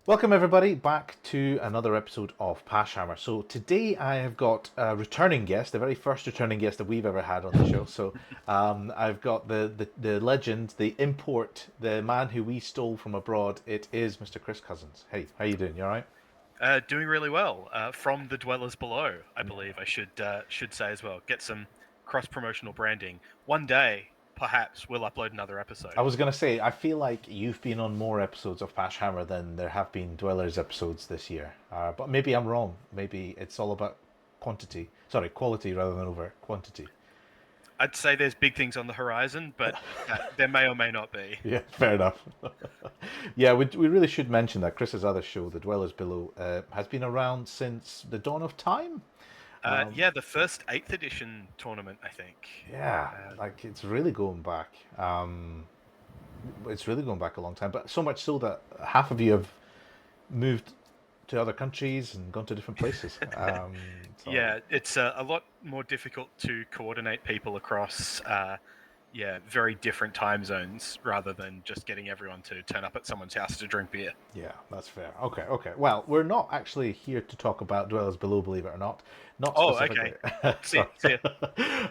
Welcome everybody back to another episode of Pashhammer. So today I have got a returning guest, the very first returning guest that we've ever had on the show. So I've got the legend, the import, the man who we stole from abroad. It is Mr. Chris Cousins. Hey, how you doing? You all right? Doing really well. From the dwellers below, I believe I should say as well. Get some cross promotional branding. One day, perhaps we'll upload another I episode. was gonna say I feel like you've been on more episodes of Pashhammer than there have been Dwellers episodes this year. But maybe I'm wrong. Maybe it's all about quantity. Sorry, quality rather than over quantity. I'd say there's big things on the horizon, but there may or may not be. Yeah, fair enough. Yeah, we really should mention that Chris's other show, The Dwellers Below, has been around since the dawn of time. Yeah, the first 8th edition tournament, I think. Yeah, Uh, like it's really going back. It's really going back a long time, but so much so that half of you have moved to other countries and gone to different places. So yeah, it's a lot more difficult to coordinate people across very different time zones rather than just getting everyone to turn up at someone's house to drink beer. yeah, that's fair. Okay, okay. Well, we're not actually here to talk about Dwellers Below, believe it or not. Not Oh, specifically. okay. See ya, Sorry. see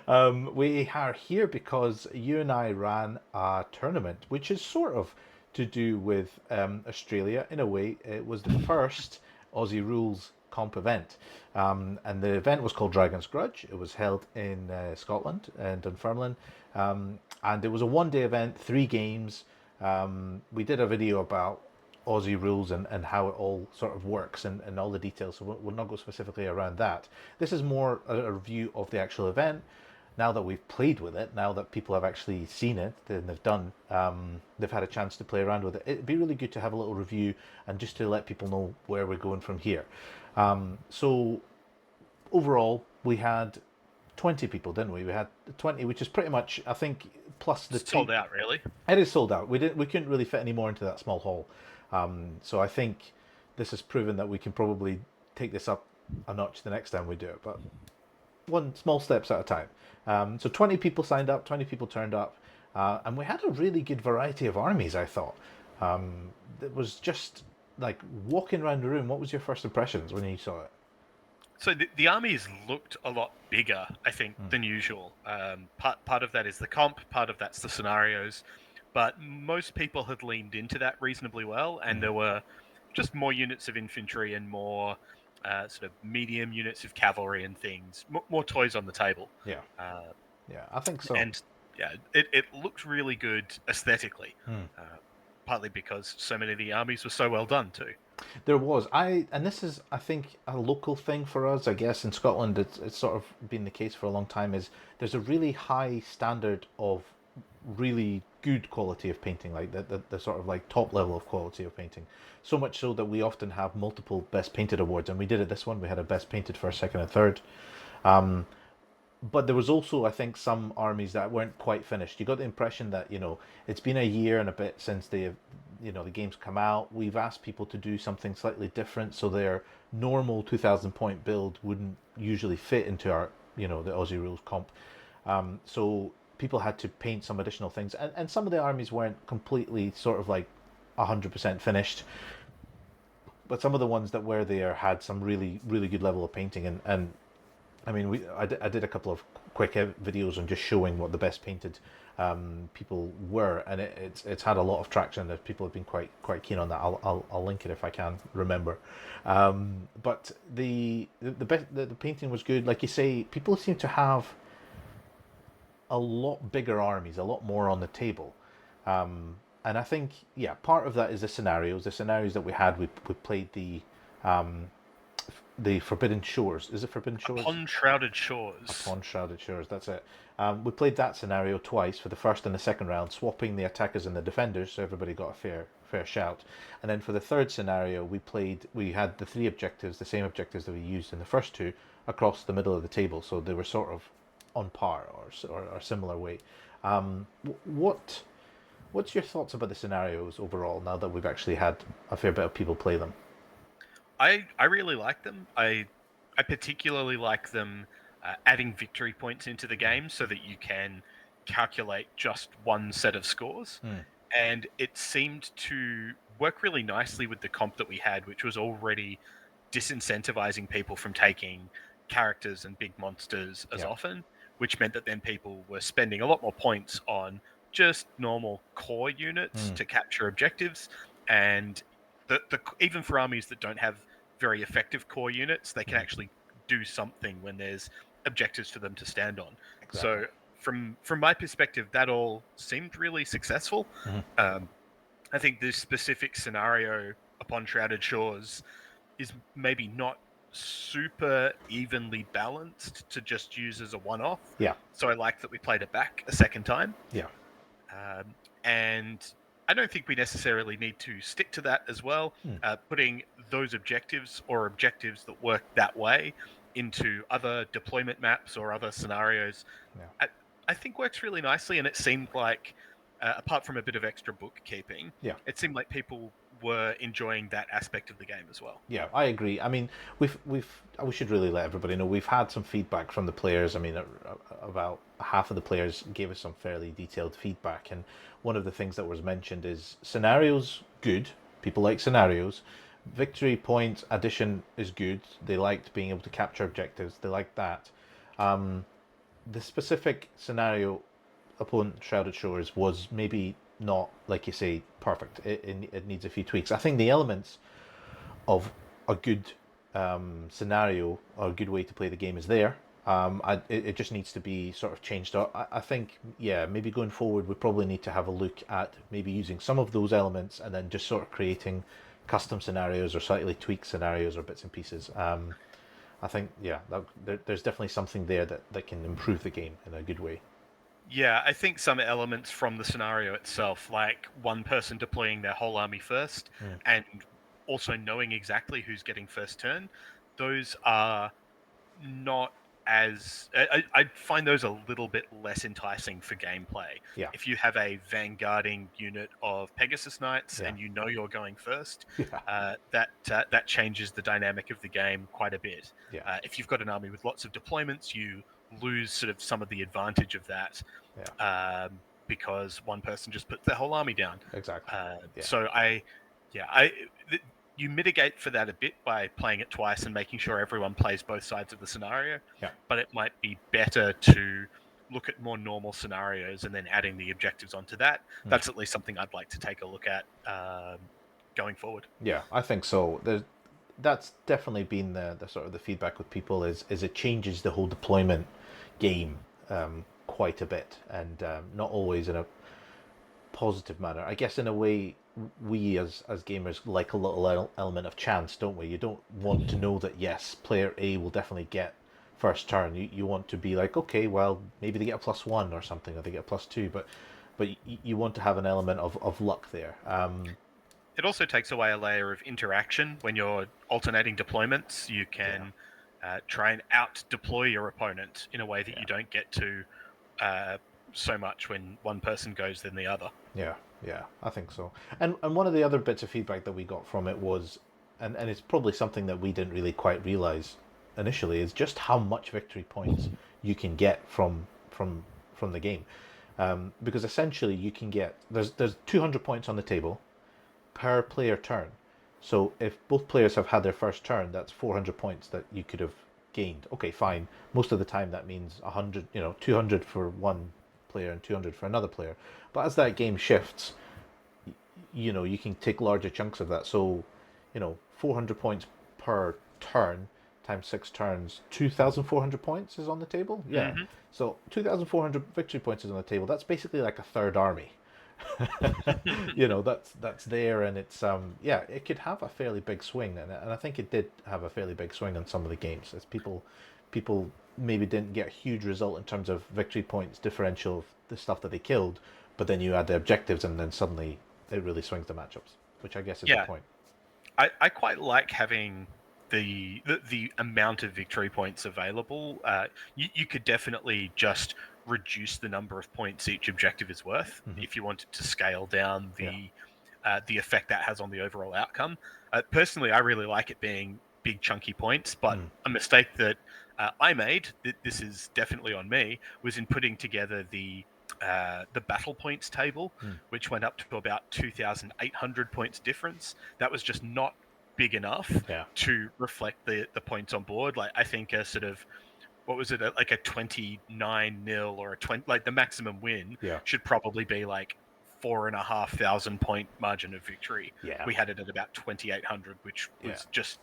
ya. We are here because you and I ran a tournament, which is sort of to do with Australia in a way. It was the first Aussie Rules comp event. And the event was called Dragon's Grudge. It was held in Scotland, in Dunfermline. And it was a one-day event, 3 games. We did a video about Aussie rules and how it all sort of works and all the details. So we'll not go specifically around that. This is more a review of the actual event. Now that we've played with it, now that people have actually seen it and they've had a chance to play around with it. It'd be really good to have a little review and just to let people know where we're going from here. So overall, we had 20 people, didn't we? We had 20, which is pretty much, I think, plus the Sold tape. out, really. It is sold out. We couldn't really fit any more into that small hall. So I think this has proven that we can probably take this up a notch the next time we do it. But one small steps at a time. So 20 people signed up, 20 people turned up, and we had a really good variety of armies. I thought it was just like walking around the room. What was your first impressions when you saw it? So the armies looked a lot bigger, I think, than usual. Part of that is the comp, part of that's the scenarios, but most people had leaned into that reasonably well, and there were just more units of infantry and more sort of medium units of cavalry and things, more toys on the table, Yeah, uh, yeah, I think so. and yeah, it looked really good aesthetically. Uh, Partly because so many of the armies were so well done too. There was and this is I think a local thing for us. I guess in Scotland, it's sort of been the case for a long time. Is there's a really high standard of really good quality of painting, like the sort of like top level of quality of painting. So much so that we often have multiple best painted awards, and we did it this one. We had a best painted first, second, and third. But there was also, I think, some armies that weren't quite finished. You got the impression that it's been a year and a bit since the games come out. We've asked people to do something slightly different, so their normal 2,000 point build wouldn't usually fit into our the Aussie rules comp. So people had to paint some additional things, and some of the armies weren't completely sort of like 100% finished, but some of the ones that were there had some really really good level of painting, and I mean, I did a couple of quick videos on just showing what the best painted people were, and it's had a lot of traction. That people have been quite keen on that. I'll link it if I can remember. But the painting was good. Like you say, people seem to have a lot bigger armies, a lot more on the table. And I think, yeah, part of that is the scenarios. The scenarios that we had, we played the Forbidden Shores. Is it Forbidden Shores? Upon shrouded shores. Upon Shrouded Shores, that's it. We played that scenario twice for the first and the second round, swapping the attackers and the defenders, so everybody got a fair shout. And then for the third scenario, we had the three objectives, the same objectives that we used in the first two, across the middle of the table, so they were sort of on par or similar weight. What what's your thoughts about the scenarios overall now that we've actually had a fair bit of people play them? I really like them. I particularly like them adding victory points into the game so that you can calculate just one set of scores. Hmm. And it seemed to work really nicely with the comp that we had, which was already disincentivizing people from taking characters and big monsters as Yeah. often, which meant that then people were spending a lot more points on just normal core units Mm. to capture objectives. And the even for armies that don't have very effective core units, they can Mhm. actually do something when there's objectives for them to stand on. Exactly. So from my perspective, that all seemed really successful. Mhm. Um, I think this specific scenario upon Shrouded Shores is maybe not super evenly balanced to just use as a one-off. Yeah. So I like that we played it back a second time. Yeah. Um, and I don't think we necessarily need to stick to that as well. Mm. Putting those objectives or objectives that work that way into other deployment maps or other scenarios, Yeah. I, I think works really nicely. And it seemed like, apart from a bit of extra bookkeeping, Yeah. it seemed like people were enjoying that aspect of the game as well. Yeah, I agree. I mean, we should really let everybody know we've had some feedback from the players. I mean, about half of the players gave us some fairly detailed feedback, and one of the things that was mentioned is scenarios good. People like scenarios. Victory point addition is good. They liked being able to capture objectives. They liked that. The specific scenario upon Shrouded Shores was maybe not, like you say, perfect. It needs a few tweaks. I think the elements of a good scenario or a good way to play the game is there. It just needs to be sort of changed up. I think, yeah, maybe going forward, we probably need to have a look at maybe using some of those elements and then just sort of creating custom scenarios or slightly tweaked scenarios or bits and pieces. I think, yeah, there's definitely something there that can improve the game in a good way. Yeah, I think some elements from the scenario itself, like one person deploying their whole army first Mm. and also knowing exactly who's getting first turn, those are not as I find those a little bit less enticing for gameplay. Yeah, If you have a vanguarding unit of Pegasus Knights yeah, and you know you're going first, yeah, that changes the dynamic of the game quite a bit. yeah, If you've got an army with lots of deployments, you lose sort of some of the advantage of that, yeah, because one person just puts their whole army down. exactly. Yeah, So yeah, I you mitigate for that a bit by playing it twice and making sure everyone plays both sides of the scenario. yeah. But it might be better to look at more normal scenarios and then adding the objectives onto that. Mm. That's at least something I'd like to take a look at going forward. Yeah, I think so. That's definitely been the sort of the feedback with people is it changes the whole deployment game quite a bit, and not always in a positive manner. I guess in a way, we as gamers like a little element of chance, don't we? You don't want to know that yes, player A will definitely get first turn. You want to be like, okay, well, maybe they get a +1 or something, or they get a +2, but you want to have an element of luck there. It also takes away a layer of interaction when you're alternating deployments. You Yeah, can try and out deploy your opponent in a way that yeah. you don't get to uh, so much when one person goes than the other. Yeah, yeah, I think so. And one of the other bits of feedback that we got from it was, and it's probably something that we didn't really quite realize initially, is just how much victory points you can get from the game. Because essentially you can get there's 200 points on the table per player turn. So if both players have had their first turn, that's 400 points that you could have gained. Okay, fine. Most of the time that means 100, 200 for one player and 200 for another player. But as that game shifts, you can take larger chunks of that. So, 400 points per turn times 6 turns, 2,400 points is on the table. Yeah. Hmm. So 2,400 victory points is on the table. That's basically like a third army. That's there, and it's yeah, it could have a fairly big swing, and I think it did have a fairly big swing on some of the games as people maybe didn't get a huge result in terms of victory points differential of the stuff that they killed, but then you add the objectives and then suddenly it really swings the matchups, which I guess is the Yeah, point. I quite like having the amount of victory points available. You could definitely just reduce the number of points each objective is worth Hmm. if you wanted to scale down Yeah. the effect that has on the overall outcome. Personally, I really like it being big chunky points, but Mm. a mistake that I made, this is definitely on me, was in putting together the the battle points table, Hmm. which went up to about 2,800 points difference. That was just not big enough Yeah. to reflect the points on board. Like I think a sort of what was it like a 29-0 or a 20, like the maximum win Yeah. should probably be like 4,500 point margin of victory. Yeah. We had it at about 2,800, which Yeah. was just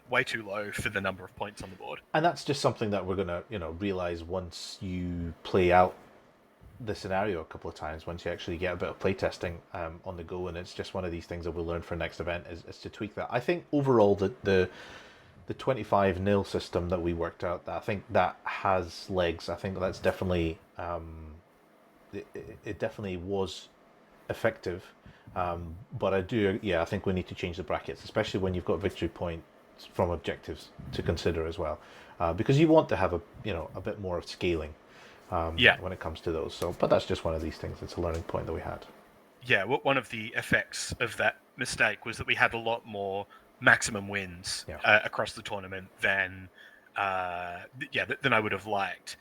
way too low for the number of points on the board. And that's just something that we're gonna, realize once you play out the scenario a couple of times. Once you actually get a bit of playtesting on the go, and it's just one of these things that we'll learn for next event is to tweak that. I think overall the 25 nil system that we worked out, I think that has legs. I think that's definitely it definitely was effective. But I do, yeah, I think we need to change the brackets, especially when you've got victory points from objectives to consider as well, because you want to have a bit more of scaling Yeah, when it comes to those. So, but that's just one of these things. It's a learning point that we had. yeah. One of the effects of that mistake was that we had a lot more maximum wins Yeah. across the tournament than than I would have liked.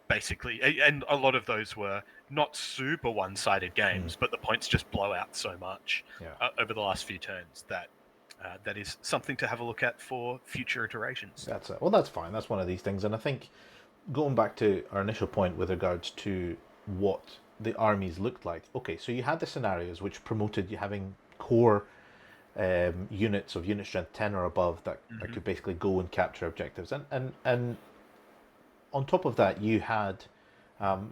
Basically, and a lot of those were not super one-sided Mm. games, but the points just blow out so much Yeah. over the last few turns that that is something to have a look at for future iterations. That's it. Well, that's fine. That's one of these things. And I think going back to our initial point with regards to what the armies looked like. Okay, so you had the scenarios which promoted you having core units of unit strength 10 or above that Hmm. could basically go and capture objectives. And on top of that, you had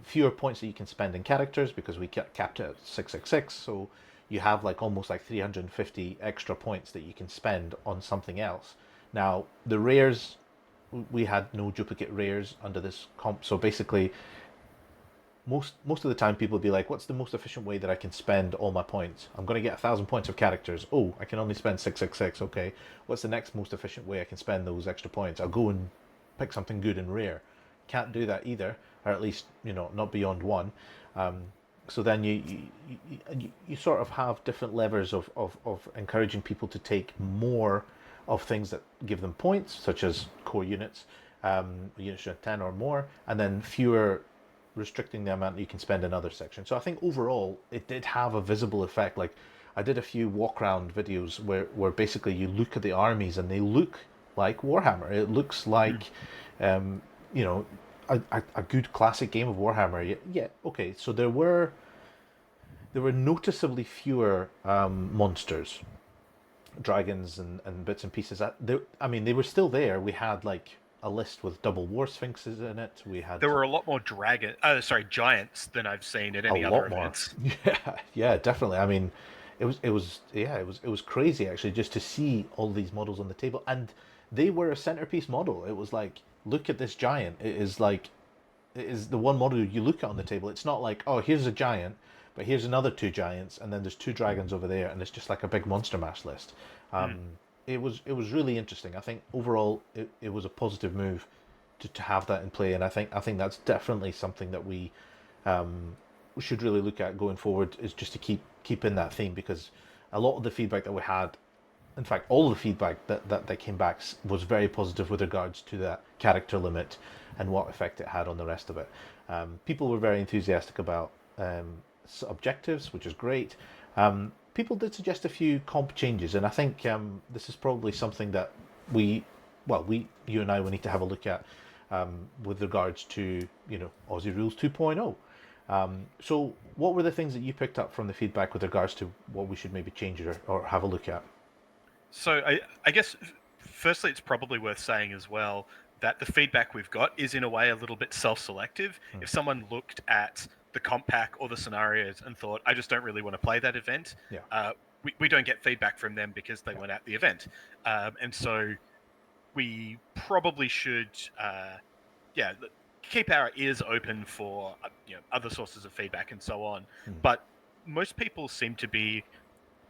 fewer points that you can spend in characters because we capped it at 666. So you have like almost like 350 extra points that you can spend on something else. Now, the rares, we had no duplicate rares under this comp. So basically, most of the time people would be like, what's the most efficient way that I can spend all my points? I'm going to get 1,000 points of characters. Oh, I can only spend 666. Okay, what's the next most efficient way I can spend those extra points? I'll go and pick something good and rare. Can't do that either, or at least not beyond one. So then you sort of have different levers of encouraging people to take more of things that give them points, such as core units, unit strength 10 or more, and then fewer, restricting the amount that you can spend in other sections. So I think overall it did have a visible effect. Like I did a few walk around videos where basically you look at the armies and they look like Warhammer. It looks like um, you know a good classic game of Warhammer. Yeah, okay. So there were noticeably fewer monsters, dragons and bits and pieces. I mean, they were still there. We had like a list with double war sphinxes in it. We had There were a lot more giants than I've seen at a any other lot more. events. Yeah, yeah, definitely. I mean, it was crazy actually just to see all these models on the table, and they were a centerpiece model. It was like, look at this giant. It is the one model you look at on the table. It's not like, oh, here's a giant, but here's another two giants, and then there's two dragons over there, and it's just like a big monster mash list. Mm. It was really interesting. I think overall it was a positive move to have that in play, and I think that's definitely something that we should really look at going forward, is just to keep in that theme, because a lot of the feedback that we had, in fact, all of the feedback that came back was very positive with regards to that character limit and what effect it had on the rest of it. People were very enthusiastic about objectives, which is great. People did suggest a few comp changes, and I think this is probably something that you and I will need to have a look at with regards to Aussie Rules 2.0. So, what were the things that you picked up from the feedback with regards to what we should maybe change or have a look at? So I guess firstly, it's probably worth saying as well that the feedback we've got is in a way a little bit self-selective. Hmm. If someone looked at the comp pack or the scenarios and thought, I just don't really want to play that event, Yeah, we don't get feedback from them because they yeah, weren't at the event. And so we probably should, yeah, keep our ears open for other sources of feedback and so on. hmm, But most people seem to be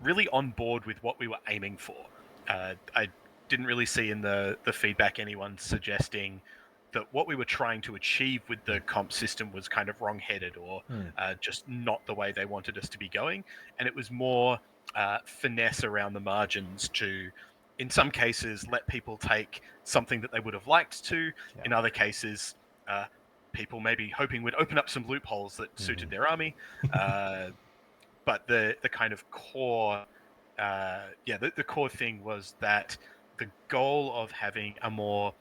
really on board with what we were aiming for. I didn't really see in the feedback anyone suggesting that what we were trying to achieve with the comp system was kind of wrong-headed or hmm, just not the way they wanted us to be going. And it was more finesse around the margins to, in some cases, let people take something that they would have liked to. yeah, In other cases, uh, people maybe hoping would open up some loopholes that suited their army. Uh, but the kind of core, the core thing was that the goal of having a more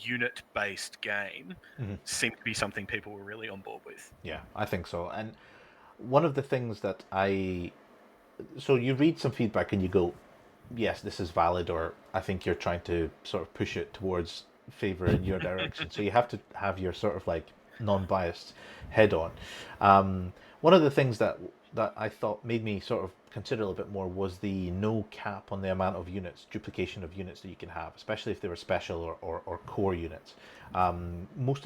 unit based game seemed to be something people were really on board with. Yeah, I think so. And one of the things that so you read some feedback and you go, yes, this is valid, or I think you're trying to sort of push it towards favor in your direction. So you have to have your sort of like non-biased head on. One of the things that I thought made me sort of consider a little bit more was the no cap on the amount of units, duplication of units that you can have, especially if they were special or core units.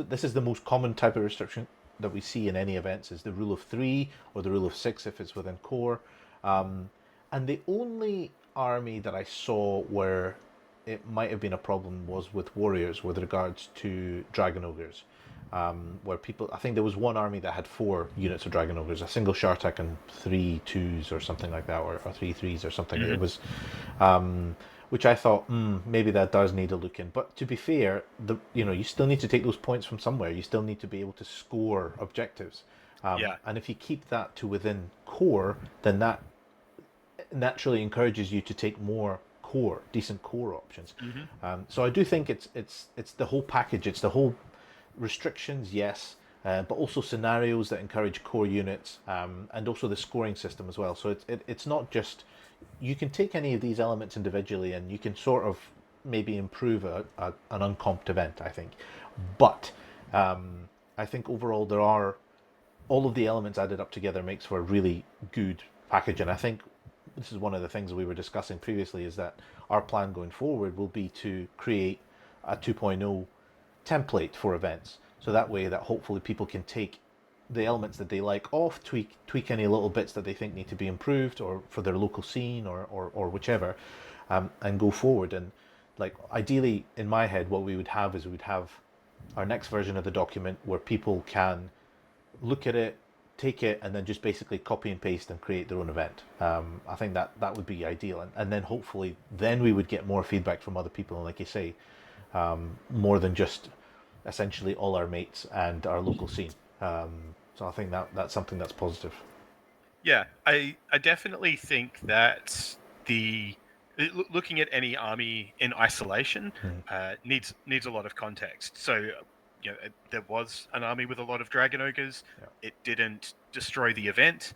This is the most common type of restriction that we see in any events is the rule of three or the rule of six if it's within core. And the only army that I saw where it might have been a problem was with warriors with regards to dragon ogres. Where people, I think there was one army that had 4 units of dragon ogres, a single Shartak and 3 twos or something like that, or 3 threes or something. It was, which I thought maybe that does need a look in. But to be fair, you still need to take those points from somewhere. You still need to be able to score objectives. Yeah. And if you keep that to within core, then that naturally encourages you to take more decent core options. So I do think it's the whole package. It's the whole restrictions, yes, but also scenarios that encourage core units, and also the scoring system as well. So it's not just you can take any of these elements individually and you can sort of maybe improve an uncomped event, I think. But I think overall there are all of the elements added up together makes for a really good package, and I think this is one of the things we were discussing previously is that our plan going forward will be to create a 2.0 template for events, so that way that hopefully people can take the elements that they like off, tweak any little bits that they think need to be improved or for their local scene or whichever, and go forward. And like ideally in my head what we would have is we would have our next version of the document where people can look at it, take it, and then just basically copy and paste and create their own event. I think that would be ideal, and then hopefully then we would get more feedback from other people, and like you say, more than just essentially all our mates and our local scene. So I think that's something that's positive. Yeah, I definitely think that looking at any army in isolation needs a lot of context. So, there was an army with a lot of dragon ogres. Yeah. It didn't destroy the event.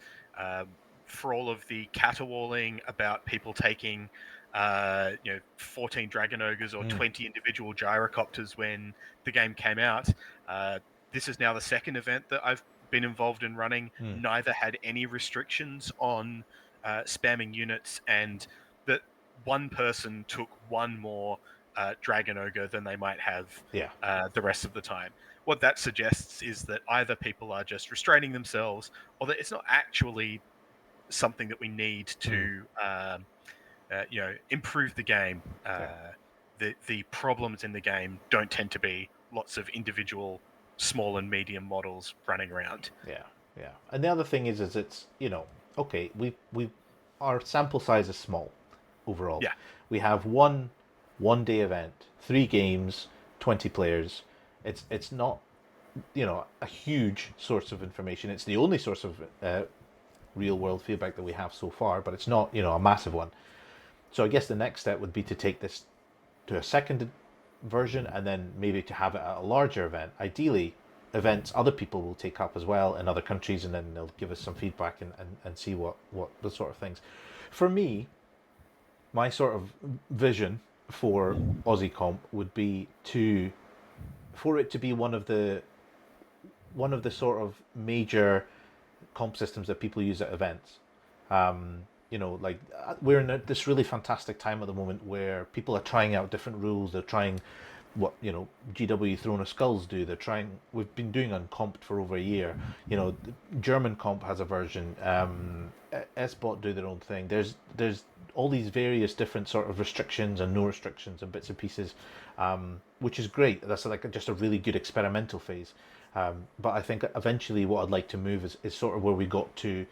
For all of the caterwauling about people taking, 14 dragon ogres or 20 individual gyrocopters when the game came out. This is now the second event that I've been involved in running. Neither had any restrictions on spamming units, and that one person took one more dragon ogre than they might have Yeah. the rest of the time. What that suggests is that either people are just restraining themselves, or that it's not actually something that we need to improve the game. The problems in the game don't tend to be lots of individual small and medium models running around. Yeah, yeah. And the other thing is it's okay. We our sample size is small overall. Yeah. We have one day event, 3 games, 20 players. It's not a huge source of information. It's the only source of real world feedback that we have so far, but it's not a massive one. So I guess the next step would be to take this to a second version and then maybe to have it at a larger event. Ideally, events other people will take up as well in other countries, and then they'll give us some feedback and see what the sort of things. For me, my sort of vision for Aussie Comp would be for it to be one of the sort of major comp systems that people use at events. We're in this really fantastic time at the moment where people are trying out different rules. They're trying what GW Throne of Skulls do. We've been doing Uncomped for over a year. German Comp has a version. SBot do their own thing. There's all these various different sort of restrictions and no restrictions and bits and pieces, which is great. That's like just a really good experimental phase. But I think eventually what I'd like to move is sort of where we got to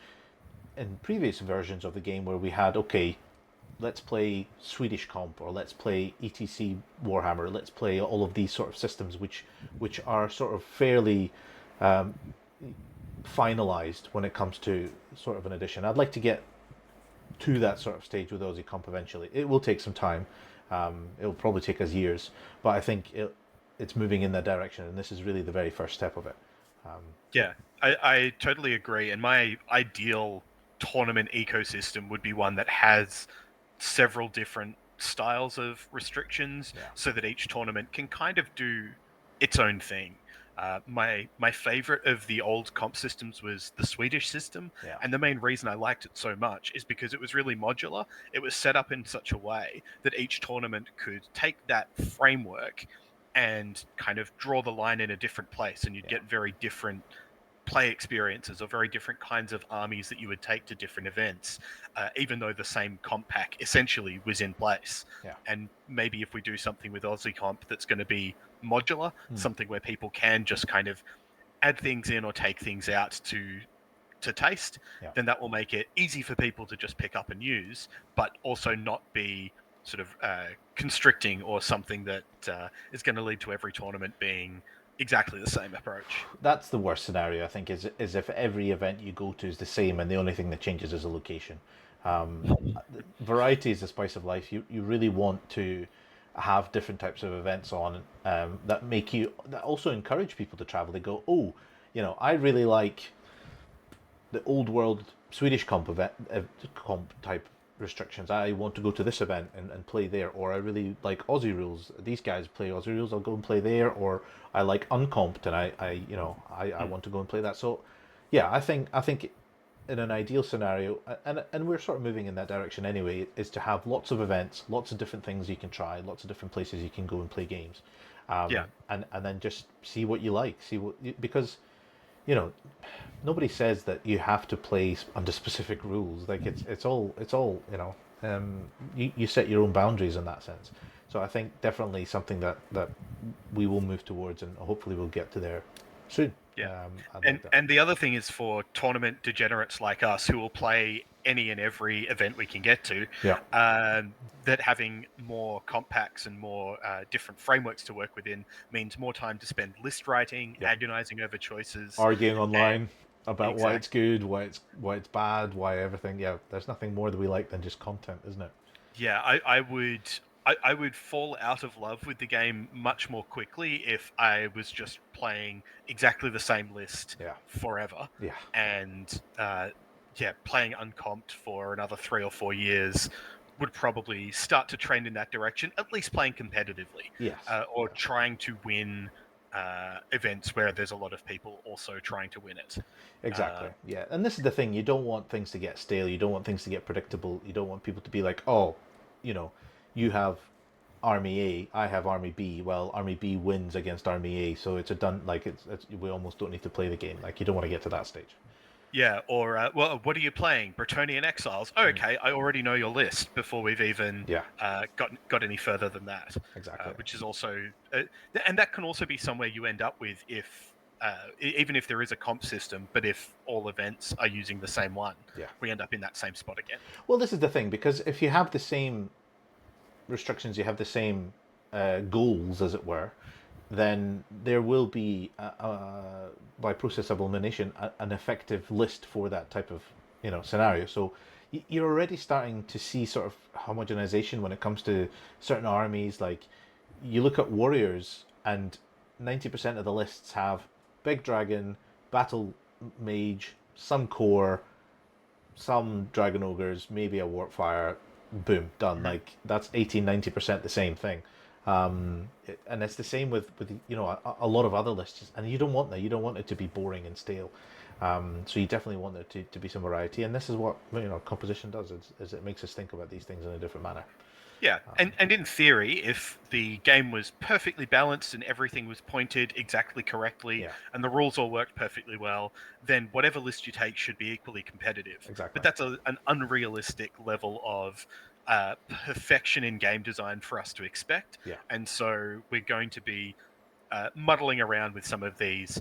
in previous versions of the game, where we had, okay, let's play Swedish comp, or let's play ETC Warhammer, let's play all of these sort of systems which are sort of fairly finalized when it comes to sort of an edition. I'd like to get to that sort of stage with Aussie Comp eventually. It will take some time. It'll probably take us years, but I think it's moving in that direction, and this is really the very first step of it. Yeah, I totally agree. And my ideal tournament ecosystem would be one that has several different styles of restrictions Yeah, so that each tournament can kind of do its own thing. My favorite of the old comp systems was the Swedish system, yeah, and the main reason I liked it so much is because it was really modular. It was set up in such a way that each tournament could take that framework and kind of draw the line in a different place, and you'd yeah, get very different play experiences or very different kinds of armies that you would take to different events, even though the same comp pack essentially was in place. yeah. And maybe if we do something with Aussie comp that's going to be modular, Mm, something where people can just kind of add things in or take things out to taste, yeah. then that will make it easy for people to just pick up and use, but also not be sort of constricting or something that is going to lead to every tournament being exactly the same approach. That's the worst scenario, I think, is if every event you go to is the same and the only thing that changes is a location. Um, Variety is the spice of life. You really want to have different types of events on, that also encourage people to travel. They go, oh, I really like the old world Swedish comp event, comp type restrictions. I want to go to this event and play there, or I really like Aussie rules. These guys play Aussie rules. I'll go and play there, or I like uncomped and I Mm. want to go and play that. So, yeah, I think in an ideal scenario, and we're sort of moving in that direction anyway, is to have lots of events, lots of different things you can try, lots of different places you can go and play games, Yeah, and then just see what you like, because you know nobody says that you have to play under specific rules. Like it's all you set your own boundaries in that sense. So I think definitely something that we will move towards, and hopefully we'll get to there soon. yeah. I'd And like that. and the other thing is for tournament degenerates like us who will play any and every event we can get to, Yeah, that having more compacts and more different frameworks to work within means more time to spend list writing, yeah. agonizing over choices, Arguing and online about why it's exactly. good, why it's bad, why everything. Yeah, there's nothing more that we like than just content, isn't it? Yeah, I would fall out of love with the game much more quickly if I was just playing exactly the same list Yeah, forever, yeah, and yeah, playing uncomped for another 3 or 4 years would probably start to trend in that direction. At least playing competitively, yes, or yeah. trying to win events where there's a lot of people also trying to win it. Uh, Exactly. Yeah. And this is the thing, you don't want things to get stale, you don't want things to get predictable, you don't want people to be like, "Oh, you know, you have Army A, I have Army B. Well, Army B wins against Army A, so it's a done like it's we almost don't need to play the game." Like you don't want to get to that stage. Yeah, or well, what are you playing? Bretonian Exiles. Oh, Mm. okay, I already know your list before we've even Yeah, got any further than that, exactly. which is also, and that can also be somewhere you end up with if, even if there is a comp system, but if all events are using the same one, Yeah. we end up in that same spot again. Well, this is the thing, because if you have the same restrictions, you have the same goals, as it were, then there will be, by process of elimination, an effective list for that type of scenario. So you're already starting to see sort of homogenization when it comes to certain armies. Like you look at warriors, and 90% of the lists have big dragon, battle mage, some core, some dragon ogres, maybe a warpfire, boom, done. Mhm. Like that's 80-90% the same thing. And it's the same with a lot of other lists, and you don't want that. You don't want it to be boring and stale. So you definitely want there to be some variety, and this is what composition does. Is it makes us think about these things in a different manner. Yeah, and in theory, if the game was perfectly balanced and everything was pointed exactly correctly, Yeah, and the rules all worked perfectly well, then whatever list you take should be equally competitive. But exactly. that's an unrealistic level of perfection in game design for us to expect, Yeah, and so we're going to be muddling around with some of these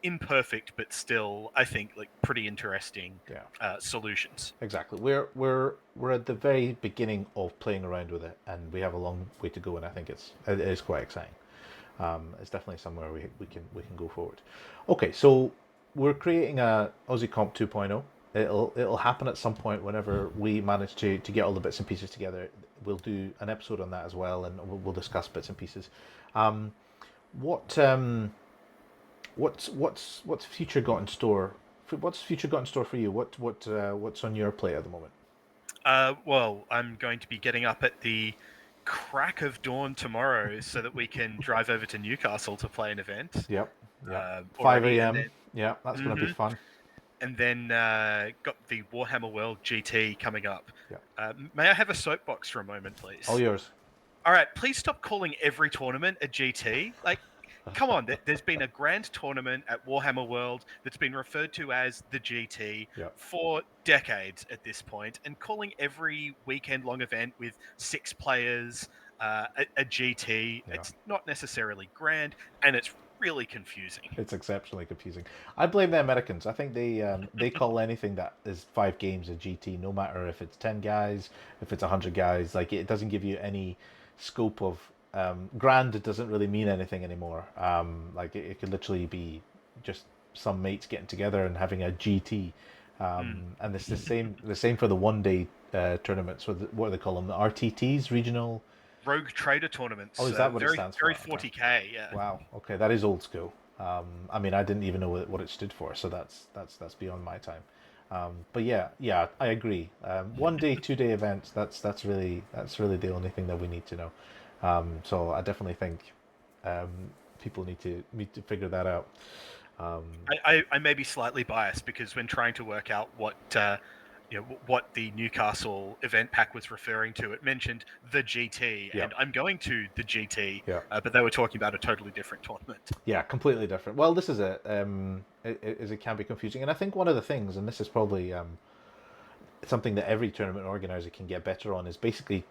imperfect, but still, I think, like, pretty interesting Yeah. solutions. Exactly. We're at the very beginning of playing around with it, and we have a long way to go. And I think it is quite exciting. It's definitely somewhere we can go forward. Okay, so we're creating a Aussie Comp 2.0. It'll happen at some point whenever we manage to get all the bits and pieces together. We'll do an episode on that as well, and we'll discuss bits and pieces. Um, what what's future got in store? What's future got in store for you? What's on your plate at the moment? Well, I'm going to be getting up at the crack of dawn tomorrow so that we can drive over to Newcastle to play an event Yep, yep. already, 5 a.m. Yeah, that's going to be hmm fun. and then got the Warhammer World GT coming up. Yeah, May I have a soapbox for a moment, all please? yours. All right, please stop calling every tournament a GT. Like, come on, there's been a grand tournament at Warhammer World that's been referred to as the GT Yeah, for decades at this point, and calling every weekend long event with 6 players a GT, yeah. it's not necessarily grand, and it's really confusing. It's exceptionally confusing. I blame the Americans. I think they call anything that is 5 games a GT, no matter if it's 10 guys, if it's 100 guys. Like it doesn't give you any scope of grand. It doesn't really mean anything anymore. Like it could literally be just some mates getting together and having a GT. Mm. And it's the same for the 1 day tournaments. What do they call them? The RTTs, regional. Rogue Trader Oh, tournaments, is that what it very stands very for? Okay. 40k, yeah. Wow. Okay, that is old school. I mean, I didn't even know what it stood for, so that's beyond my time. But yeah, I agree. 1 day, 2 day events. That's really the only thing that we need to know. So I definitely think um, people need to figure that out. Um, I may be slightly biased because when trying to work out what the Newcastle event pack was referring to, it mentioned the GT, yeah, and I'm going to the GT, yeah, but they were talking about a totally different tournament. yeah. Completely different. Well, this is it. It can be confusing, and I think one of the things, and this is probably something that every tournament organizer can get better on, is basically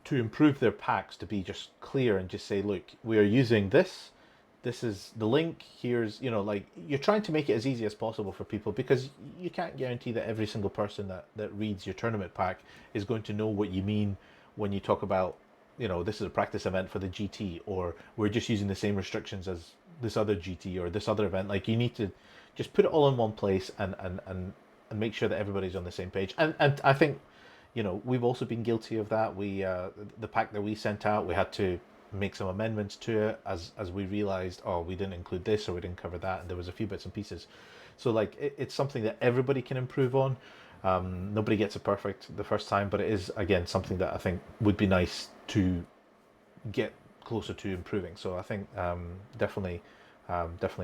to improve their packs to be just clear and just say, look, we are using this. This is the link. Here's, like you're trying to make it as easy as possible for people because you can't guarantee that every single person that reads your tournament pack is going to know what you mean when you talk about, this is a practice event for the GT, or we're just using the same restrictions as this other GT or this other event. Like you need to just put it all in one place and make sure that everybody's on the same page. And I think we've also been guilty of that. The pack that we sent out, we had to make some amendments to it as we realized, oh, we didn't include this or we didn't cover that, and there was a few bits and pieces. So like it's something that everybody can improve on. Nobody gets it perfect the first time, but it is again something that I think would be nice to get closer to improving. So I think definitely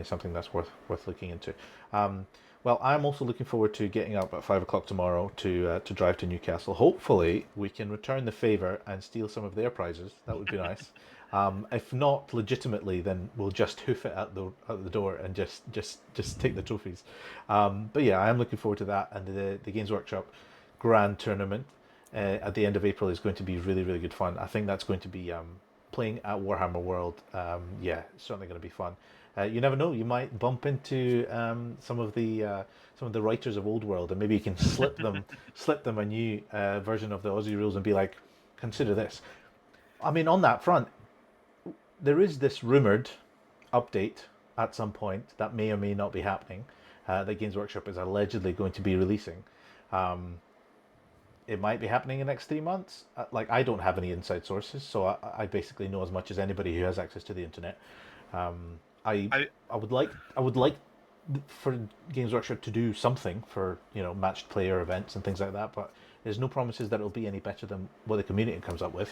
something that's worth looking into. Um, well, I'm also looking forward to getting up at 5 o'clock tomorrow to drive to Newcastle. Hopefully, we can return the favour and steal some of their prizes. That would be nice. If not legitimately, then we'll just hoof it at the door and just take the trophies. But yeah, I am looking forward to that, and the Games Workshop Grand Tournament at the end of April is going to be really really good fun. I think that's going to be playing at Warhammer World. Yeah, it's certainly going to be fun. You never know; you might bump into some of the writers of Old World, and maybe you can slip them a new version of the Aussie rules and be like, consider this. I mean, on that front, there is this rumored update at some point that may or may not be happening. That Games Workshop is allegedly going to be releasing. Um, it might be happening in the next 3 months. Like I don't have any inside sources, so I basically know as much as anybody who has access to the internet. Um, I I I would like for Games Workshop to do something for matched player events and things like that, but there's no promises that it'll be any better than what the community comes up with.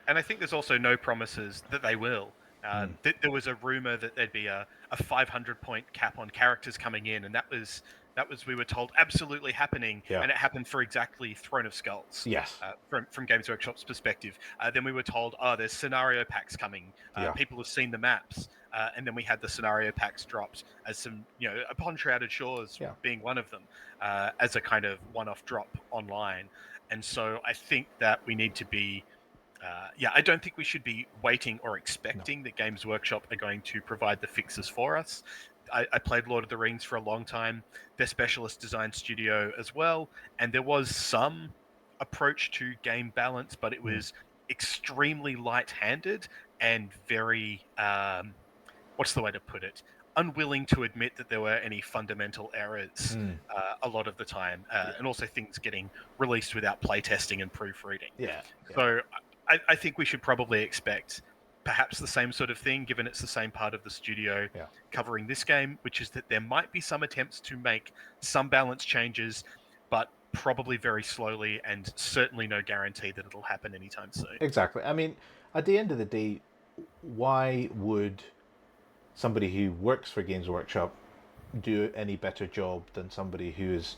and I think there's also no promises that they will. Mm. There was a rumor that there'd be a 500 point cap on characters coming in, and that was we were told absolutely happening, Yeah. and it happened for exactly Throne of Skulls. Yes. From Games Workshop's perspective, then we were told, oh, there's scenario packs coming. Yeah. People have seen the maps, and then we had the scenario packs dropped as some, upon Shrouded Shores Yeah. being one of them, as a kind of one-off drop online. And so I think that we need to be yeah, I don't think we should be waiting or No. expecting that Games Workshop are going to provide the fixes for us. I played Lord of the Rings for a long time. They're specialist design studio as well, and there was some approach to game balance, but it Mm. was extremely light-handed and very what's the way to put it? Unwilling to admit that there were any fundamental errors Mm. a lot of the time, Yeah. and also things getting released without playtesting and proofreading. Yeah. Yeah. So I think we should probably expect perhaps the same sort of thing, given it's the same part of the studio Yeah. covering this game, which is that there might be some attempts to make some balance changes, but probably very slowly, and certainly no guarantee that it'll happen anytime soon. Exactly. I mean, at the end of the day, why would somebody who works for Games Workshop do any better job than somebody who is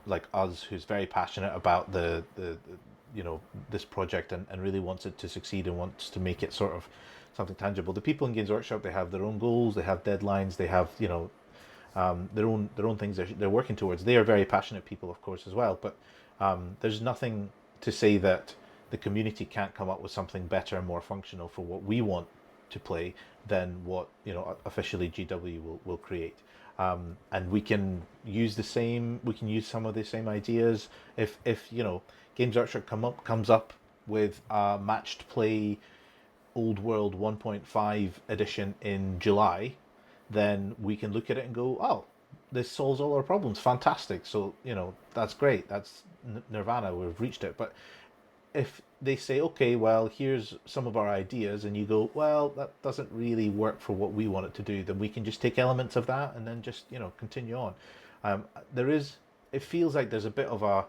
like us, who's very passionate about this project and really wants it to succeed and wants to make it sort of something tangible. The people in Games Workshop, they have their own goals, they have deadlines, they have their own things they're working towards. They are very passionate people, of course, as well. But there's nothing to say that the community can't come up with something better and more functional for what we want to play than what officially GW will create. And we can use the same. We can use some of the same ideas. If Games Workshop comes up with a matched play Old World 1.5 edition in July, then we can look at it and go, oh, this solves all our problems. Fantastic. So, that's great. That's Nirvana. We've reached it. But if they say, okay, well, here's some of our ideas, and you go, well, that doesn't really work for what we want it to do, then we can just take elements of that and then just, continue on. There is, it feels like there's a bit of a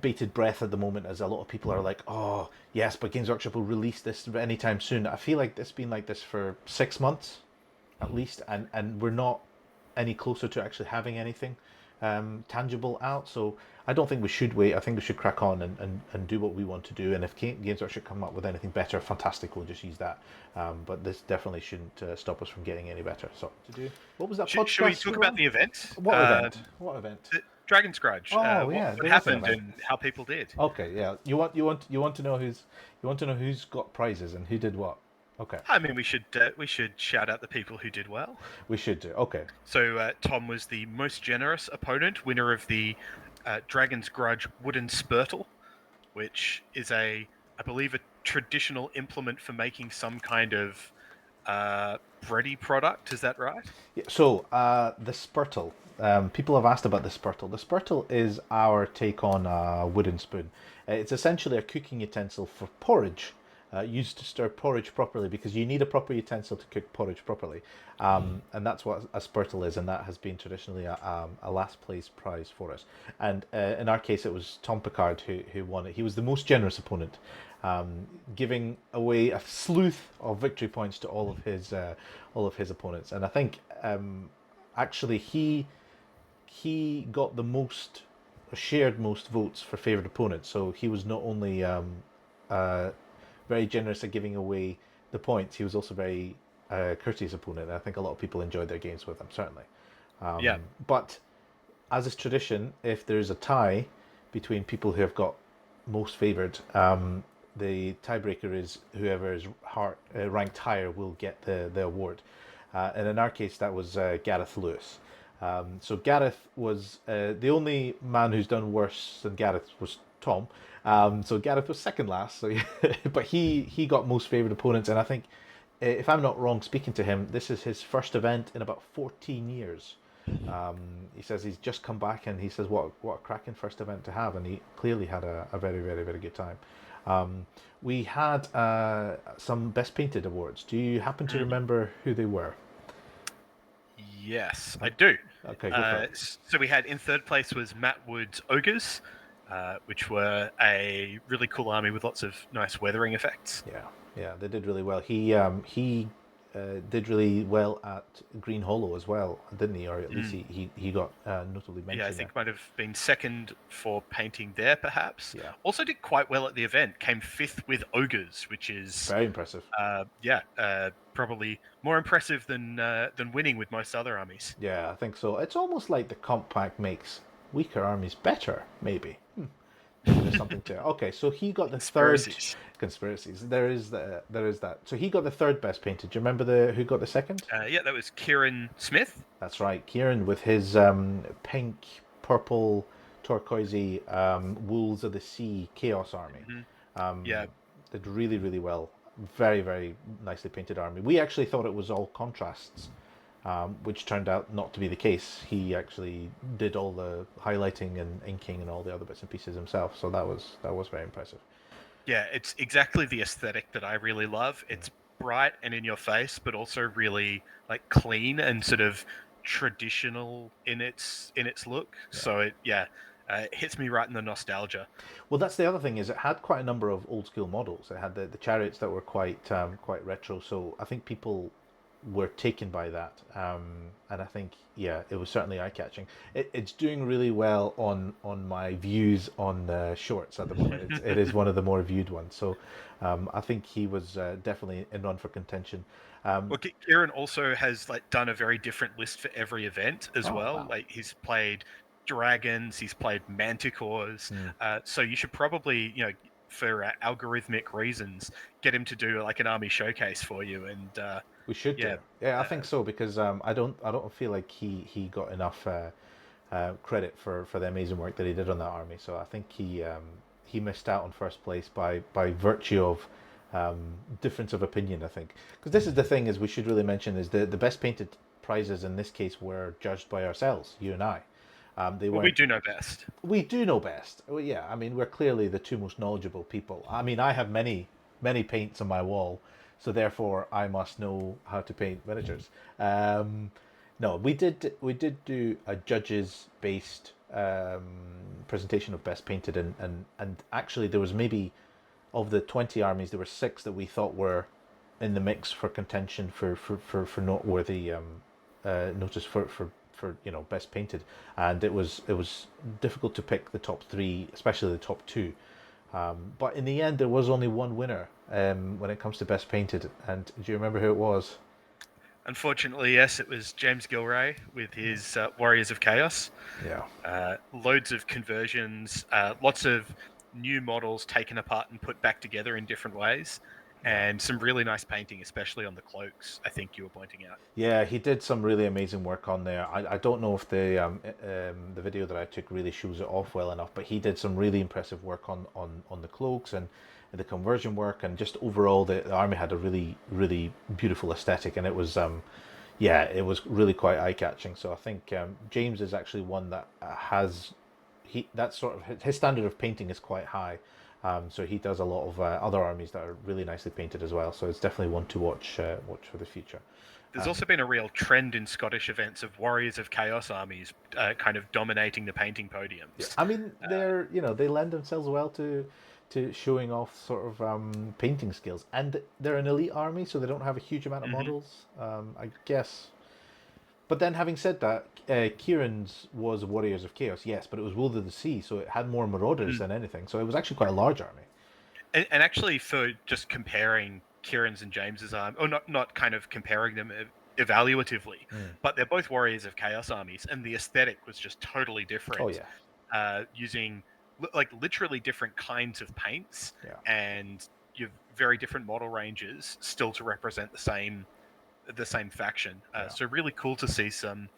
bated breath at the moment as a lot of people are like, oh, yes, but Games Workshop will release this anytime soon. I feel like it's been like this for 6 months at least, and we're not any closer to actually having anything tangible out. So I don't think we should wait. I think we should crack on and do what we want to do. And if Games Workshop come up with anything better, fantastic, we'll just use that. But this definitely shouldn't stop us from getting any better. So to do, what was that Should we podcast talk you were about on? the event? What event? What event? Dragon's Grudge. Oh What, yeah, what there was an happened event. and how people did. Okay, yeah. You want to know who's got prizes and who did what. Okay, I mean, we should shout out the people who did well. we should do. Okay, So Tom was the most generous opponent, winner of the Dragon's Grudge Wooden Spurtle, which is I believe, a traditional implement for making some kind of bready product. Is that right? yeah, so the Spurtle. People have asked about the Spurtle. The Spurtle is our take on a wooden spoon. It's essentially a cooking utensil for porridge, used to stir porridge properly because you need a proper utensil to cook porridge properly. And that's what a Spurtle is, and that has been traditionally a last place prize for us. And in our case, it was Tom Picard who won it. He was the most generous opponent, giving away a slew of victory points to all of his opponents. And I think actually he got the most shared most votes for favorite opponent. So he was not only uh, very generous at giving away the points, he was also very courteous opponent. And I think a lot of people enjoyed their games with him, certainly. Yeah. But as is tradition, if there's a tie between people who have got most favoured, the tiebreaker is whoever is ranked higher will get the award. And in our case, that was Gareth Lewis. So Gareth was the only man who's done worse than Gareth was Tom. So Gareth was second last. So, but he got most favoured opponents, and I think, if I'm not wrong, speaking to him, this is his first event in about 14 years. He says he's just come back, and he says what a cracking first event to have, and he clearly had a very very very good time. We had some best painted awards. Do you happen to remember who they were? Yes, I do. Okay, go for it. So we had in third place was Matt Wood's Ogres, which were a really cool army with lots of nice weathering effects. Yeah, they did really well. He did really well at Green Hollow as well, didn't he? Or at least he got notably mentioned. Yeah, I think might have been second for painting there, perhaps. Yeah. Also did quite well at the event. Came fifth with Ogres, which is Very impressive. probably more impressive than winning with most other armies. Yeah, I think so. It's almost like the comp pack makes weaker armies better, maybe. Maybe there's something to it. Okay, so he got the third conspiracies. There is that. So he got the third best painted. Do you remember who got the second? Yeah, that was Kieran Smith. That's right. Kieran with his pink, purple, turquoisey Wolves of the Sea Chaos Army. Hmm. Um, Yeah, did really, really well. Very, very nicely painted army. We actually thought it was all contrasts, which turned out not to be the case. He actually did all the highlighting and inking and all the other bits and pieces himself. So that was very impressive. yeah, it's exactly the aesthetic that I really love. Mm. It's bright and in your face, but also really like clean and sort of traditional in its look. Yeah. So it hits me right in the nostalgia. Well, that's the other thing is it had quite a number of old school models. It had the chariots that were quite retro. So I think people were taken by that, and I think yeah, it was certainly eye catching. It's doing really well on my views on shorts at the moment. It is one of the more viewed ones. So I think he was definitely in run for contention. Um, Well, Kieran also has like done a very different list for every event as oh well. wow. Like he's played dragons, he's played manticores. Hmm. So you should probably, for algorithmic reasons, get him to do like an army showcase for you. And We should yeah, do. Yeah, I think uh, so because I don't feel like he got enough credit for the amazing work that he did on that army. So I think he missed out on first place by virtue of difference of opinion. I think because this is the thing is we should really mention is the best painted prizes in this case were judged by ourselves, you and I. They well, we weren't. do know best. We do know best. Well, yeah, I mean we're clearly the two most knowledgeable people. I mean I have many paints on my wall, so therefore I must know how to paint miniatures. No, we did do a judges based presentation of best painted, and actually there was maybe of the 20 armies there were six that we thought were in the mix for contention for noteworthy notice for best painted, and it was difficult to pick the top three, especially the top two. But in the end, there was only one winner when it comes to best painted, and do you remember who it was? Unfortunately, yes, it was James Gilray with his Warriors of Chaos. Yeah. Loads of conversions, lots of new models taken apart and put back together in different ways, Yeah. and some really nice painting, especially on the cloaks. I think you were pointing out. Yeah, he did some really amazing work on there. I don't know if the video that I took really shows it off well enough, but he did some really impressive work on the cloaks and the conversion work, and just overall the army had a really really beautiful aesthetic, and it was yeah, it was really quite eye catching. So I think James is actually one that has that sort of his standard of painting is quite high. So he does a lot of other armies that are really nicely painted as well. So it's definitely one to watch for the future. There's also been a real trend in Scottish events of Warriors of Chaos armies kind of dominating the painting Yeah, podiums. I mean they're they lend themselves well to showing off sort of painting skills, and they're an elite army, so they don't have a huge amount of Hmm. models, I guess. But then, having said that, Kieran's was Warriors of Chaos, yes, but it was Wolves of the Sea, so it had more marauders than anything. So it was actually quite a large army. And actually, for just comparing Kieran's and James's army, or not kind of comparing them evaluatively, Mm. but they're both Warriors of Chaos armies, and the aesthetic was just totally Oh different, yeah, using like literally different kinds of paints yeah, and you've very different model ranges, still to represent the same faction. yeah. So really cool to see some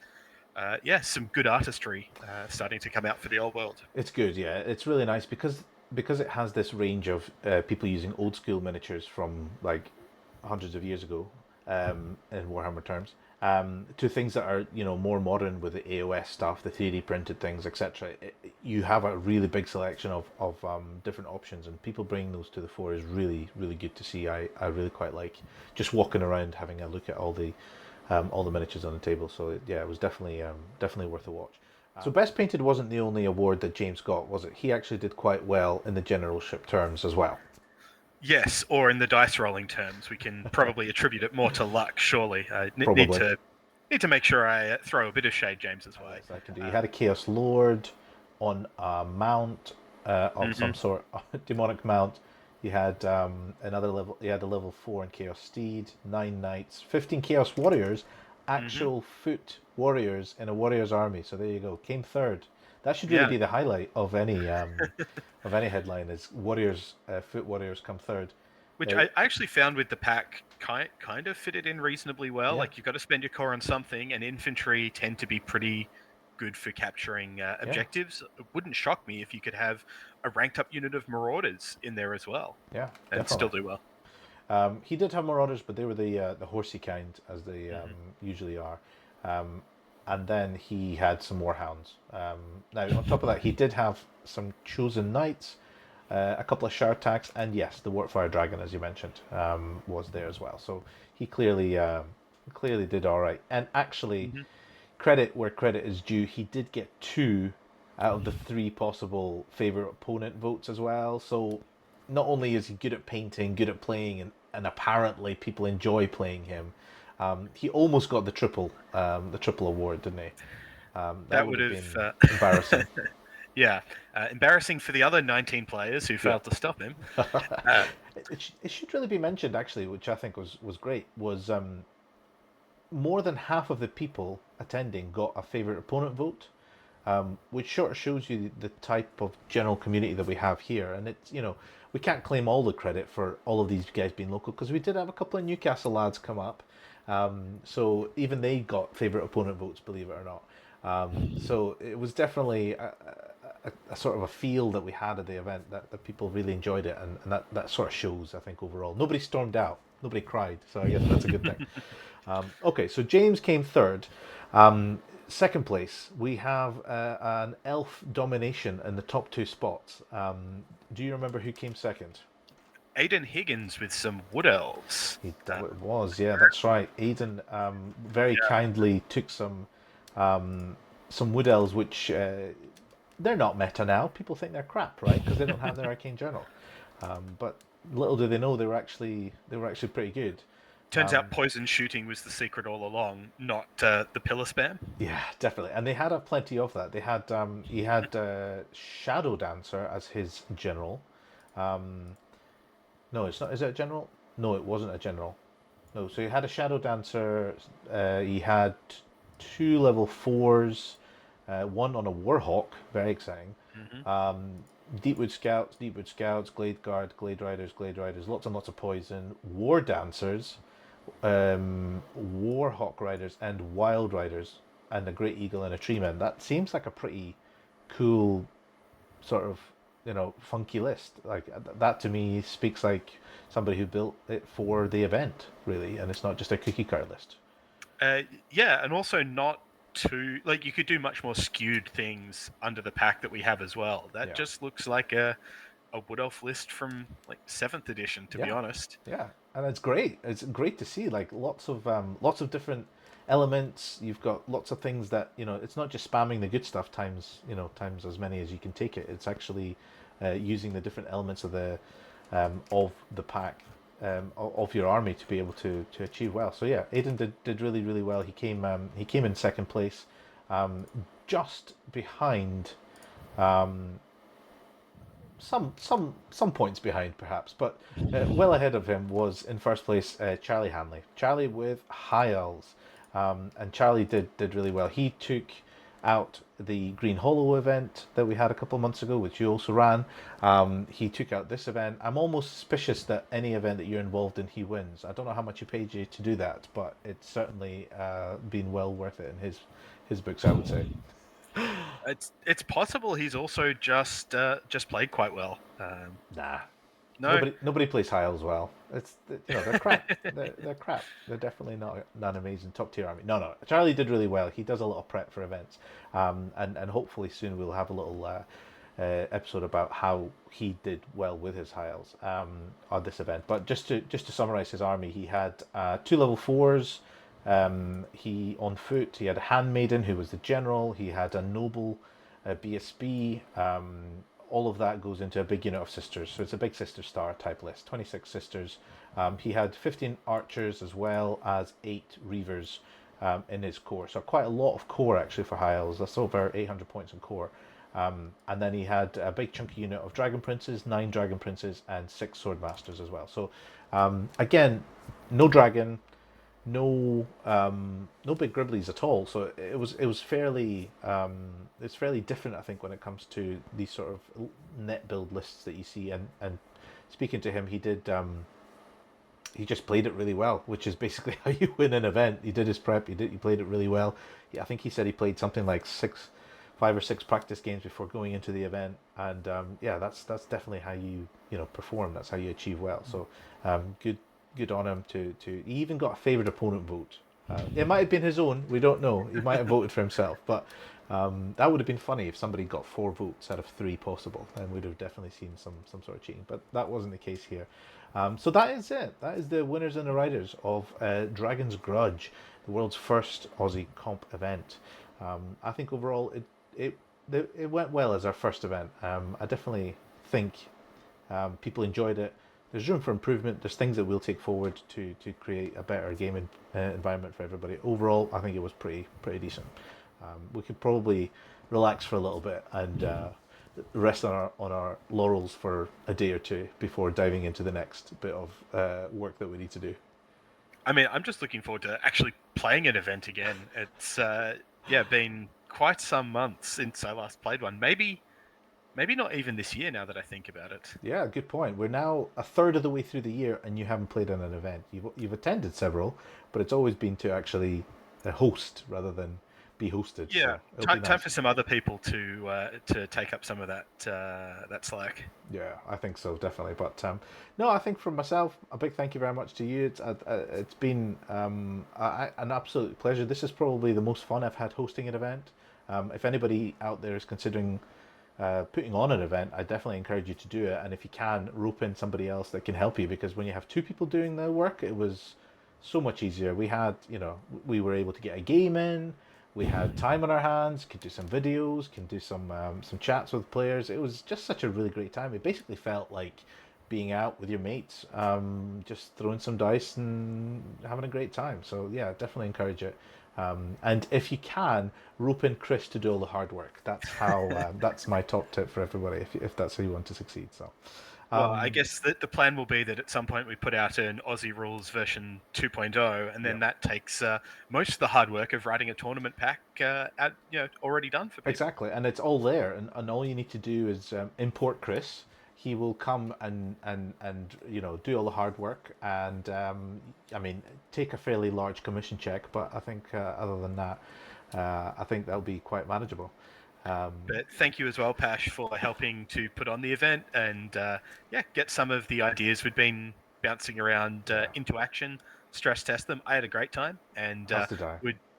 good artistry starting to come out for the old world. It's good, yeah. It's really nice because it has this range of people using old school miniatures from like hundreds of years ago, in Warhammer terms, to things that are more modern with the AOS stuff, the 3D printed things, etc. You have a really big selection of different options, and people bringing those to the fore is really really good to see. I really quite like just walking around having a look at all the miniatures on the table. So yeah, it was definitely worth a watch. So best painted wasn't the only award that James got, was it? He actually did quite well in the generalship terms as well. Yes, or in the dice rolling terms, we can probably attribute it more to luck. Surely, I need Probably. to make sure I throw a bit of shade James's way. Yes, I can do. He Uh, had a Chaos Lord on a mount of some mhm, sort, a demonic mount. He had another level. He had a level 4 in Chaos Steed, 9 knights, 15 Chaos Warriors, mhm. actual foot warriors in a warrior's army. So there you go. Came third. That should really Yeah, be the highlight of any headline is warriors, foot warriors come third. Which Uh, I actually found with the pack kind of fitted in reasonably well. yeah, Like you've got to spend your core on something, and infantry tend to be pretty good for capturing yeah, objectives. It wouldn't shock me if you could have a ranked up unit of marauders in there as well, yeah, and definitely. still do well. He did have marauders, but they were the horsey kind, as they Hmm. usually are. Um, and then he had some more hounds. Now, on top of that, he did have some chosen knights, a couple of shard attacks, and yes, the Warpfire Dragon, as you mentioned, was there as well. So he clearly did all right. And actually, Hmm. credit where credit is due, he did get two out of the three possible favorite opponent votes as well. So not only is he good at painting, good at playing, and apparently people enjoy playing him, he almost got the triple award, didn't he? That That would would have have, been embarrassing. yeah, embarrassing for the other 19 players who Yeah. failed to stop him. Uh, It should really be mentioned, actually, which I think was great, was more than half of the people attending got a favorite opponent vote, which sort of shows you the type of general community that we have here. And it's, we can't claim all the credit for all of these guys being local because we did have a couple of Newcastle lads come up. So even they got favourite opponent votes, believe it or not. So it was definitely a sort of a feel that we had at the event that people really enjoyed it, and that sort of shows, I think, overall. Nobody stormed out, nobody cried, so I guess that's a good thing. Okay, so James came third. Second place, we have an elf domination in the top two spots. Do you remember who came second? Aidan Higgins with some wood elves. That it was, yeah, that's right. Aidan very Yeah. kindly took some wood elves, which they're not meta now. People think they're crap, right? Because they don't have their arcane journal. But little do they know they were actually pretty good. Turns out poison shooting was the secret all along, not the pillar spam. Yeah, definitely. And they had a plenty of that. He had Shadow Dancer as his general. No, it's not. Is it a general? No, it wasn't a general. No, so he had a Shadow Dancer. He had two level fours, one on a Warhawk, very exciting. Hmm. Deepwood Scouts, Glade Guard, Glade Riders, lots and lots of poison, War Dancers, Warhawk Riders, and Wild Riders, and a Great Eagle and a Treeman. That seems like a pretty cool sort of funky list. Like that to me speaks like somebody who built it for the event, really, and it's not just a cookie card list. Yeah, and also not too like you could do much more skewed things under the pack that we have as well. That Yeah, just looks like a wood elf list from like seventh edition, to be yeah, honest. yeah, and it's great. It's great to see like lots of different elements. You've got lots of things that It's not just spamming the good stuff times as many as you can take it. It's actually using the different elements of the pack, of your army to be able to achieve well. So yeah, Aiden did really really well. He came in second place, just behind, some points behind perhaps, but well ahead of him was in first place Charlie Hanley. Charlie with High Elves, and Charlie did really well. He took out the Green Hollow event that we had a couple of months ago, which you also ran. He took out this event. I'm almost suspicious that any event that you're involved in, he wins. I don't know how much he paid you to do that, but it's certainly been well worth it in his books, I would say. It's possible he's also just played quite well. Nah, No, nobody plays High Elves well. They're crap. They're crap. They're definitely not an amazing top tier army. No, no. Charlie did really well. He does a lot of prep for events, and hopefully soon we'll have a little episode about how he did well with his High Elves on this event. But just to summarize his army, he had two level fours. He on foot. He had a handmaiden who was the general. He had a noble, BSB. All of that goes into a big unit of sisters. So it's a big sister star type list. 26 sisters. He had 15 archers as well as 8 reavers in his core. So quite a lot of core actually for High Elves. That's over 800 points in core. And then he had a big chunky unit of dragon princes, 9 dragon princes, and 6 sword masters as well. So again, no dragon, no big gribblies at all. So it was fairly it's fairly different, I think, when it comes to these sort of net build lists that you see. And speaking to him, he did. he just played it really well, which is basically how you win an event. He did his prep. He played it really well. Yeah, I think he said he played something like 5 or 6 practice games before going into the event, and yeah, that's definitely how you perform. That's how you achieve well. So good on him to. He even got a favorite opponent vote. It might have been his own. We don't know. He might have voted for himself, but that would have been funny if somebody got 4 votes out of 3 possible. Then we'd have definitely seen some sort of cheating. But that wasn't the case here. So that is it. That is the winners and the riders of Dragon's Grudge, the world's first Aussie comp event. I think overall it it went well as our first event. I definitely think people enjoyed it. There's room for improvement. There's things that we'll take forward to create a better gaming environment for everybody. Overall, I think it was pretty decent. We could probably relax for a little bit and rest on our laurels for a day or two before diving into the next bit of work that we need to do. I mean, I'm just looking forward to actually playing an event again. It's yeah, been quite some months since I last played one. Maybe not even this year now that I think about it. Yeah, good point. We're now a third of the way through the year, and you haven't played in an event. You've attended several, but it's always been to actually host rather than be hosted. Yeah, So it'll be time nice. for some other people to take up some of that slack. Yeah, I think so, definitely. But no, I think for myself, a big thank you very much to you. It's been an absolute pleasure. This is probably the most fun I've had hosting an event. If anybody out there is considering putting on an event, I definitely encourage you to do it. And if you can, rope in somebody else that can help you, because when you have 2 people doing the work, it was so much easier. We had, we were able to get a game in. We had time on our hands. Could do some videos. Can do some chats with players. It was just such a really great time. It basically felt like being out with your mates, just throwing some dice and having a great time. So yeah, definitely encourage it. And if you can, rope in Chris to do all the hard work. That's how. That's my top tip for everybody. If that's how you want to succeed. So, Well, I guess the plan will be that at some point we put out an Aussie Rules version 2.0, and yeah, then that takes most of the hard work of writing a tournament pack already done for people. exactly. And it's all there, and all you need to do is import Chris. He will come and do all the hard work, and I mean take a fairly large commission check. But I think other than that, I think that'll be quite manageable. Um, But thank you as well, Pash, for helping to put on the event and yeah, get some of the ideas we'd been bouncing around yeah, into action, stress test them. I had a great time, and has to die.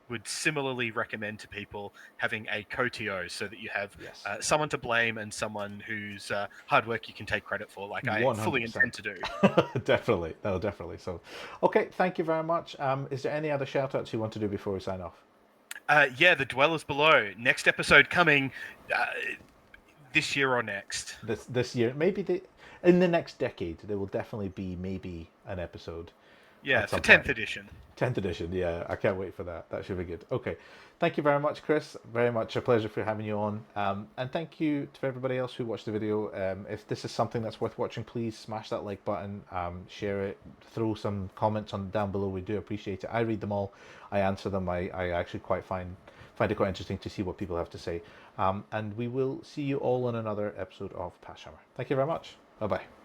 would similarly recommend to people having a co-TO so that you have Yes. someone to blame and someone whose hard work you can take credit for, like I fully intend 100%. to do. Definitely. No, definitely. So, okay, thank you very much. Is there any other shout outs you want to do before we sign off? Yeah, the Dwellers Below. Next episode coming uh, this year or next. This year, maybe in the next decade, there will definitely be maybe an episode Yeah, at for some 10th point. edition. 10th edition, yeah, I can't wait for that. That should be good. Okay, thank you very much, Chris. Very much a pleasure for having you on. And thank you to everybody else who watched the video. If this is something that's worth watching, please smash that like button, share it, throw some comments on down below. We do appreciate it. I read them all, I answer them. I actually quite find it quite interesting to see what people have to say. And we will see you all on another episode of Pass Hammer. Thank you very much. Bye bye.